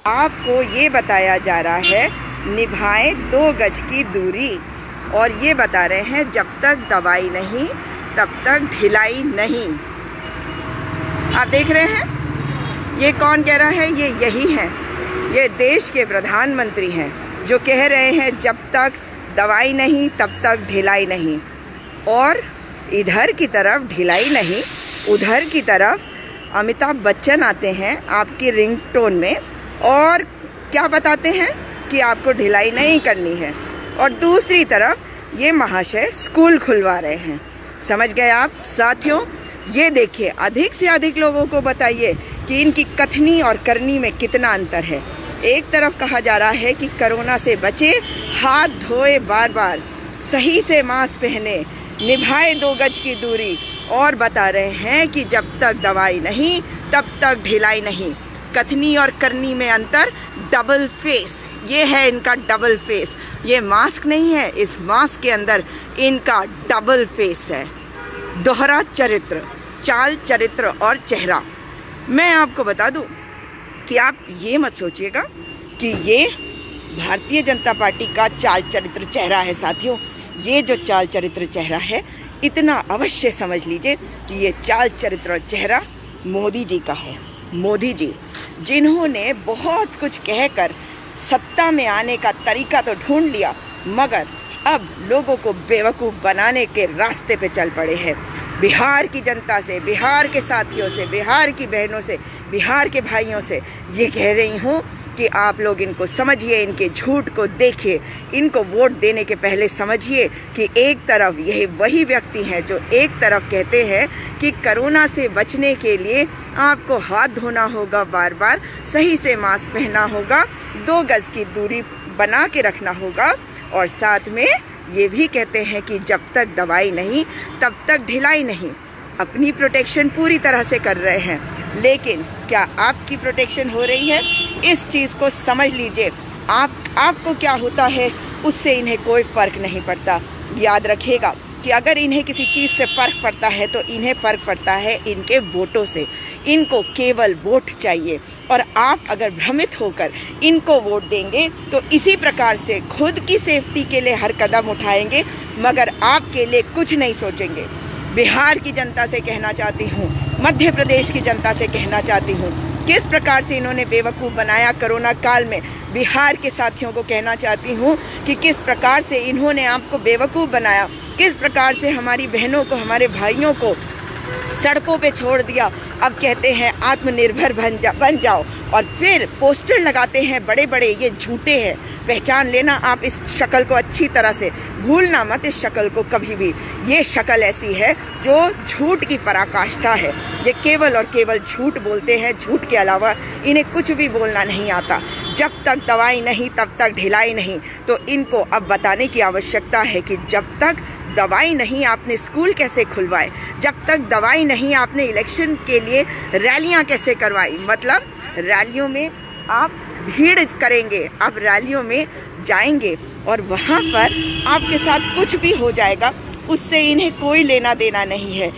आपको ये बताया जा रहा है निभाएं 2 गज की दूरी, और ये बता रहे हैं जब तक दवाई नहीं तब तक ढिलाई नहीं। आप देख रहे हैं ये कौन कह रहा है? ये यही है, ये देश के प्रधानमंत्री हैं जो कह रहे हैं जब तक दवाई नहीं तब तक ढिलाई नहीं। और इधर की तरफ ढिलाई नहीं, उधर की तरफ अमिताभ बच्चन आते हैं आपकी रिंगटोन में और क्या बताते हैं कि आपको ढिलाई नहीं करनी है, और दूसरी तरफ ये महाशय स्कूल खुलवा रहे हैं। समझ गए आप साथियों? ये देखिए, अधिक से अधिक लोगों को बताइए कि इनकी कथनी और करनी में कितना अंतर है। एक तरफ कहा जा रहा है कि कोरोना से बचे, हाथ धोए बार बार, सही से मास्क पहने, निभाए 2 गज की दूरी, और बता रहे हैं कि जब तक दवाई नहीं तब तक ढिलाई नहीं। कथनी और करनी में अंतर, डबल फेस, ये है इनका डबल फेस। ये मास्क नहीं है, इस मास्क के अंदर इनका डबल फेस है, दोहरा चरित्र, चाल, चरित्र और चेहरा। मैं आपको बता दूं कि आप ये मत सोचिएगा कि ये भारतीय जनता पार्टी का चाल, चरित्र, चेहरा है। साथियों, ये जो चाल, चरित्र, चेहरा है, इतना अवश्य समझ लीजिए कि ये चाल, चरित्र और चेहरा मोदी जी का है। मोदी जी जिन्होंने बहुत कुछ कहकर सत्ता में आने का तरीका तो ढूंढ लिया, मगर अब लोगों को बेवकूफ़ बनाने के रास्ते पे चल पड़े हैं। बिहार की जनता से, बिहार के साथियों से, बिहार की बहनों से, बिहार के भाइयों से ये कह रही हूँ कि आप लोग इनको समझिए, इनके झूठ को देखिए, इनको वोट देने के पहले समझिए कि एक तरफ यही वही व्यक्ति हैं जो एक तरफ कहते हैं कि कोरोना से बचने के लिए आपको हाथ धोना होगा बार बार, सही से मास्क पहनना होगा, 2 गज की दूरी बना के रखना होगा, और साथ में ये भी कहते हैं कि जब तक दवाई नहीं तब तक ढिलाई नहीं। अपनी प्रोटेक्शन पूरी तरह से कर रहे हैं, लेकिन क्या आपकी प्रोटेक्शन हो रही है? इस चीज़ को समझ लीजिए। आपको क्या होता है उससे इन्हें कोई फ़र्क नहीं पड़ता। याद रखिएगा कि अगर इन्हें किसी चीज़ से फ़र्क पड़ता है तो इन्हें फ़र्क पड़ता है इनके वोटों से। इनको केवल वोट चाहिए, और आप अगर भ्रमित होकर इनको वोट देंगे तो इसी प्रकार से खुद की सेफ्टी के लिए हर कदम उठाएंगे, मगर आपके लिए कुछ नहीं सोचेंगे। बिहार की जनता से कहना चाहती हूँ, मध्य प्रदेश की जनता से कहना चाहती हूँ, किस प्रकार से इन्होंने बेवकूफ़ बनाया कोरोना काल में। बिहार के साथियों को कहना चाहती हूँ कि किस प्रकार से इन्होंने आपको बेवकूफ़ बनाया, किस प्रकार से हमारी बहनों को, हमारे भाइयों को सड़कों पे छोड़ दिया। अब कहते हैं आत्मनिर्भर बन जाओ, और फिर पोस्टर लगाते हैं बड़े बड़े। ये झूठे हैं, पहचान लेना आप इस शक्ल को अच्छी तरह से, भूलना मत इस शक्ल को कभी भी। ये शक्ल ऐसी है जो झूठ की पराकाष्ठा है। ये केवल और केवल झूठ बोलते हैं, झूठ के अलावा इन्हें कुछ भी बोलना नहीं आता। जब तक दवाई नहीं तब तक ढिलाई नहीं। तो इनको अब बताने की आवश्यकता है कि जब तक दवाई नहीं आपने स्कूल कैसे खुलवाए, जब तक दवाई नहीं आपने इलेक्शन के लिए रैलियां कैसे करवाई। मतलब रैलियों में आप भीड़ करेंगे, आप रैलियों में जाएंगे और वहाँ पर आपके साथ कुछ भी हो जाएगा, उससे इन्हें कोई लेना देना नहीं है।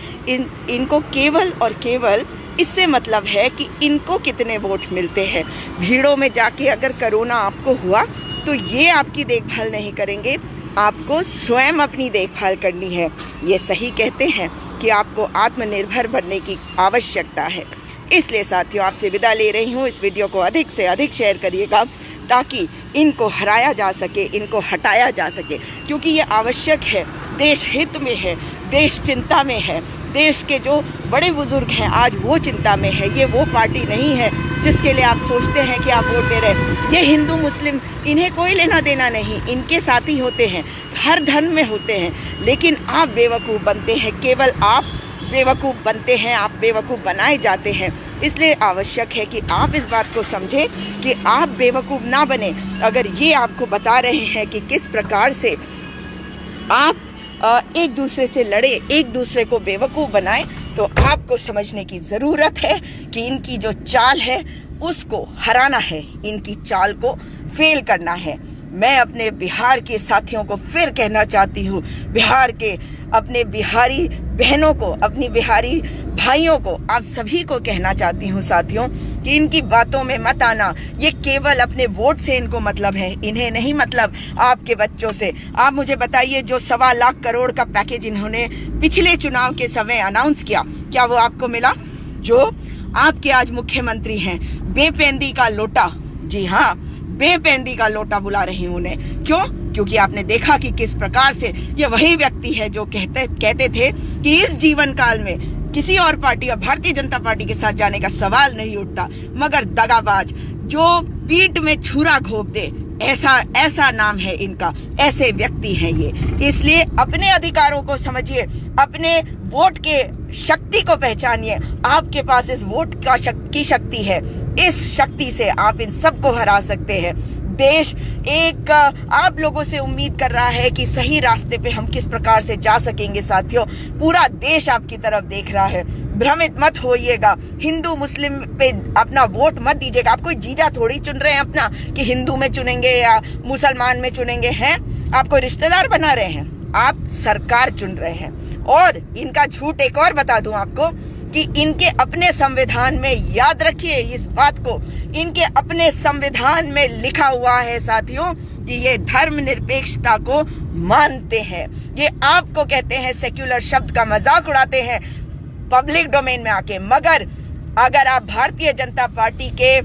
इनको केवल और केवल इससे मतलब है कि इनको कितने वोट मिलते हैं। भीड़ों में जाके अगर कोरोना आपको हुआ तो ये आपकी देखभाल नहीं करेंगे, आपको स्वयं अपनी देखभाल करनी है। ये सही कहते हैं कि आपको आत्मनिर्भर बनने की आवश्यकता है। इसलिए साथियों, आपसे विदा ले रही हूँ। इस वीडियो को अधिक से अधिक शेयर करिएगा ताकि इनको हराया जा सके, इनको हटाया जा सके, क्योंकि ये आवश्यक है, देश हित में है, देश चिंता में है। देश के जो बड़े बुजुर्ग हैं आज वो चिंता में है। ये वो पार्टी नहीं है जिसके लिए आप सोचते हैं कि आप वोट दे रहे। ये हिंदू मुस्लिम इन्हें कोई लेना देना नहीं, इनके साथी होते हैं, हर धर्म में होते हैं, लेकिन आप बेवकूफ़ बनते हैं। केवल आप बेवकूफ़ बनते हैं, आप बेवकूफ़ बनाए जाते हैं। इसलिए आवश्यक है कि आप इस बात को समझें कि आप बेवकूफ़ ना बने। अगर ये आपको बता रहे हैं कि किस प्रकार से आप एक दूसरे से लड़े, एक दूसरे को बेवकूफ़ बनाएं, तो आपको समझने की ज़रूरत है कि इनकी जो चाल है उसको हराना है, इनकी चाल को फेल करना है। मैं अपने बिहार के साथियों को फिर कहना चाहती हूँ, बिहार के अपने बिहारी बहनों को, अपनी बिहारी भाइयों को, आप सभी को कहना चाहती हूँ साथियों कि इनकी बातों में मत आना। ये केवल अपने वोट से इनको मतलब है, इन्हें नहीं मतलब आपके बच्चों से। आप मुझे बताइए, जो 1.25 लाख करोड़ का पैकेज इन्होंने पिछले चुनाव के समय अनाउंस किया, क्या वो आपको मिला? जो आपके आज मुख्यमंत्री हैं, बेपेंदी का लोटा, जी हाँ, बेपेंदी का लोटा बुला रही हूं उन्हें। क्यों? क्योंकि आपने देखा कि किस प्रकार से ये वही व्यक्ति है जो कहते थे कि इस जीवन काल में किसी और पार्टी और भारतीय जनता पार्टी के साथ जाने का सवाल नहीं उठता, मगर दगाबाज जो पीठ में छुरा घोंप दे, ऐसा नाम है इनका, ऐसे व्यक्ति हैं ये। इसलिए अपने अधिकारों को समझिए, अपने वोट के शक्ति को पहचानिए। आपके पास इस वोट की शक्ति है, इस शक्ति से आप इन सबको हरा सकते हैं। देश एक आप लोगों से उम्मीद कर रहा है कि सही रास्ते पे हम किस प्रकार से जा सकेंगे। साथियों, पूरा देश आपकी तरफ देख रहा है, भ्रमित मत होइएगा। हिंदू मुस्लिम पे अपना वोट मत दीजिएगा। आप कोई जीजा थोड़ी चुन रहे हैं अपना कि हिंदू में चुनेंगे या मुसलमान में चुनेंगे हैं। आपको रिश्तेदार बना रहे हैं, आप सरकार चुन रहे हैं। और इनका झूठ एक और बता दूं आपको कि इनके अपने संविधान में, याद रखिए इस बात को, इनके अपने संविधान में लिखा हुआ है साथियों कि ये धर्मनिरपेक्षता को मानते हैं। ये आपको कहते हैं सेक्युलर शब्द का मजाक उड़ाते हैं पब्लिक डोमेन में आके, मगर अगर आप भारतीय जनता पार्टी के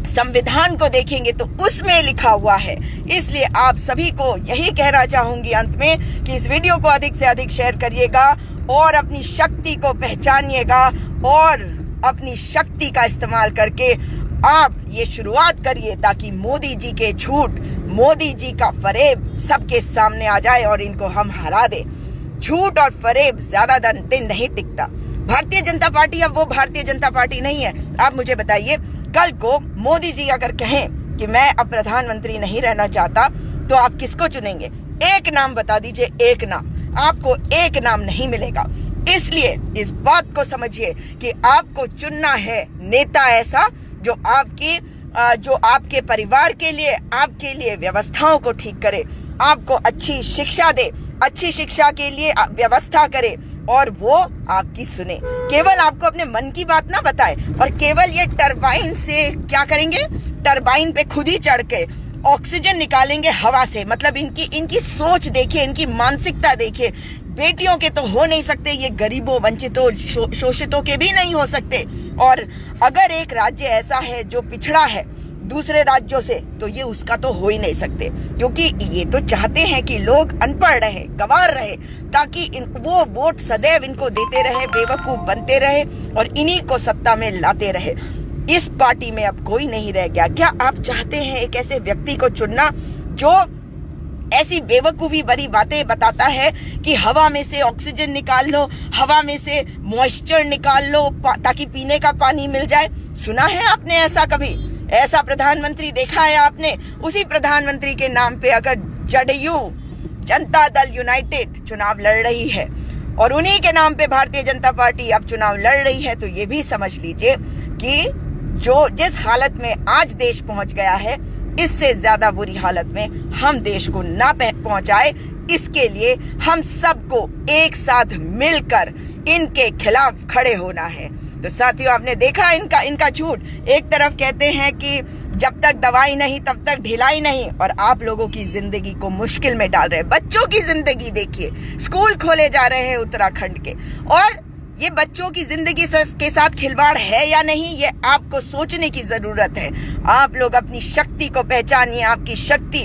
संविधान को देखेंगे तो उसमें लिखा हुआ है। इसलिए आप सभी को यही कहना चाहूंगी अंत में कि इस वीडियो को अधिक से अधिक शेयर करिएगा और अपनी शक्ति को पहचानिएगा और अपनी शक्ति का इस्तेमाल करके आप ये शुरुआत करिए ताकि मोदी जी के झूठ, मोदी जी का फरेब सबके सामने आ जाए और इनको हम हरा दे। झूठ और फरेब ज्यादा दिन नहीं टिकता। भारतीय जनता पार्टी अब वो भारतीय जनता पार्टी नहीं है। आप मुझे बताइए, कल को मोदी जी अगर कहें कि मैं अब प्रधानमंत्री नहीं रहना चाहता, तो आप किसको चुनेंगे? एक नाम बता दीजिए, एक नाम। आपको एक नाम नहीं मिलेगा। इसलिए इस बात को समझिए कि आपको चुनना है नेता ऐसा जो आपके परिवार के लिए, आपके लिए व्यवस्थाओं को ठीक करे, आपको अच्छी शिक्षा दे, अच्छी शिक्षा के लिए व्यवस्था करे और वो आपकी सुने। केवल आपको अपने मन की बात ना बताए और केवल ये टरबाइन से क्या करेंगे, टरबाइन पे खुद ही चढ़ के ऑक्सीजन निकालेंगे हवा से। मतलब इनकी सोच देखिए, इनकी मानसिकता देखिए। बेटियों के तो हो नहीं सकते, ये गरीबों, वंचितों, शोषितों के भी नहीं हो सकते। और अगर एक राज्य ऐसा है जो पिछड़ा है दूसरे राज्यों से, तो ये उसका तो हो ही नहीं सकते, क्योंकि ये तो चाहते हैं कि लोग अनपढ़ रहे, गंवार रहे, ताकि वो वोट सदैव इनको देते रहे, बेवकूफ बनते रहे और इन्हीं को सत्ता में लाते रहे। इस पार्टी में अब कोई नहीं रह गया। क्या आप चाहते हैं एक ऐसे व्यक्ति को चुनना जो ऐसी बेवकूफी भरी बातें बताता है कि हवा में से ऑक्सीजन निकाल लो, हवा में से मॉइस्चर निकाल लो ताकि पीने का पानी मिल जाए? सुना है आपने ऐसा कभी? ऐसा प्रधानमंत्री देखा है आपने? उसी प्रधानमंत्री के नाम पे अगर जदयू, जनता दल यूनाइटेड चुनाव लड़ रही है और उन्हीं के नाम पे भारतीय जनता पार्टी अब चुनाव लड़ रही है, तो ये भी समझ लीजिए कि जिस हालत में आज देश पहुंच गया है, इससे ज्यादा बुरी हालत में हम देश को ना पहुंचाए, इसके लिए हम सबको एक साथ मिलकर इनके खिलाफ खड़े होना है। तो साथियों, आपने देखा इनका झूठ। एक तरफ कहते हैं कि जब तक दवाई नहीं तब तक ढिलाई नहीं, और आप लोगों की जिंदगी को मुश्किल में डाल रहे हैं। बच्चों की जिंदगी देखिए, स्कूल खोले जा रहे हैं उत्तराखंड के, और ये बच्चों की जिंदगी के साथ खिलवाड़ है या नहीं, ये आपको सोचने की जरूरत है। आप लोग अपनी शक्ति को पहचानिए। आपकी शक्ति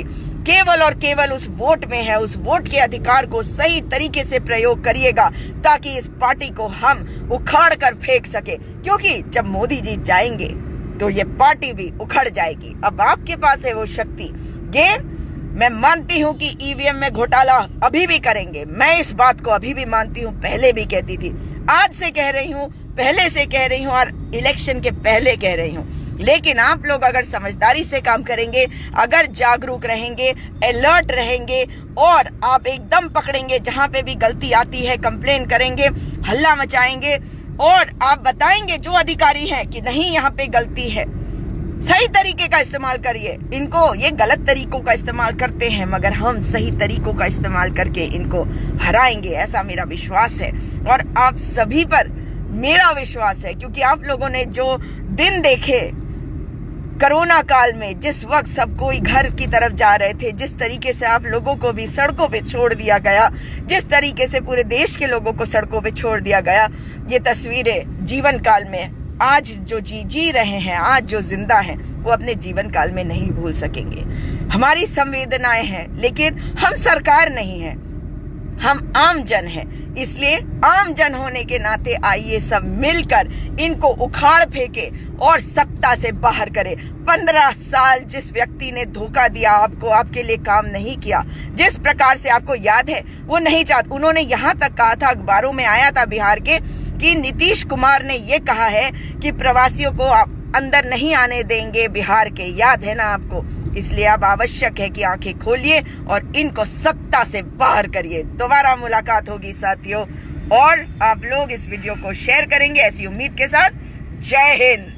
केवल और केवल उस वोट में है। उस वोट के अधिकार को सही तरीके से प्रयोग करिएगा ताकि इस पार्टी को हम उखाड़ कर फेंक सके, क्योंकि जब मोदी जी जाएंगे तो ये पार्टी भी उखड़ जाएगी। अब आपके पास है वो शक्ति। ये मैं मानती हूँ कि ईवीएम में घोटाला अभी भी करेंगे। मैं इस बात को अभी भी मानती हूँ, पहले भी कहती थी, आज से कह रही हूँ, पहले से कह रही हूँ और इलेक्शन के पहले कह रही हूँ। लेकिन आप लोग अगर समझदारी से काम करेंगे, अगर जागरूक रहेंगे, अलर्ट रहेंगे और आप एकदम पकड़ेंगे जहां पे भी गलती आती है, कंप्लेन करेंगे, हल्ला मचाएंगे और आप बताएंगे जो अधिकारी हैं कि नहीं यहाँ पे गलती है, सही तरीके का इस्तेमाल करिए। इनको ये गलत तरीकों का इस्तेमाल करते हैं, मगर हम सही तरीकों का इस्तेमाल करके इनको हराएंगे, ऐसा मेरा विश्वास है। और आप सभी पर मेरा विश्वास है, क्योंकि आप लोगों ने जो दिन देखे कोरोना काल में, जिस वक्त सब कोई घर की तरफ जा रहे थे, जिस तरीके से आप लोगों को भी सड़कों पे छोड़ दिया गया, जिस तरीके से पूरे देश के लोगों को सड़कों पे छोड़ दिया गया, ये तस्वीरें जीवन काल में आज जो जी रहे हैं, आज जो जिंदा हैं, वो अपने जीवन काल में नहीं भूल सकेंगे। हमारी संवेदनाएं हैं, लेकिन हम सरकार नहीं है, हम आम जन हैं। इसलिए आम जन होने के नाते आइए सब मिलकर इनको उखाड़ फेंके और सत्ता से बाहर करें। 15 साल जिस व्यक्ति ने धोखा दिया आपको, आपके लिए काम नहीं किया, जिस प्रकार से आपको याद है, वो नहीं चाहते। उन्होंने यहाँ तक कहा था, अखबारों में आया था बिहार के, कि नीतीश कुमार ने ये कहा है कि प्रवासियों को आप अंदर नहीं आने देंगे बिहार के, याद है ना आपको। इसलिए अब आवश्यक है कि आंखें खोलिए और इनको सत्ता से बाहर करिए। दोबारा मुलाकात होगी साथियों, और आप लोग इस वीडियो को शेयर करेंगे ऐसी उम्मीद के साथ। जय हिंद।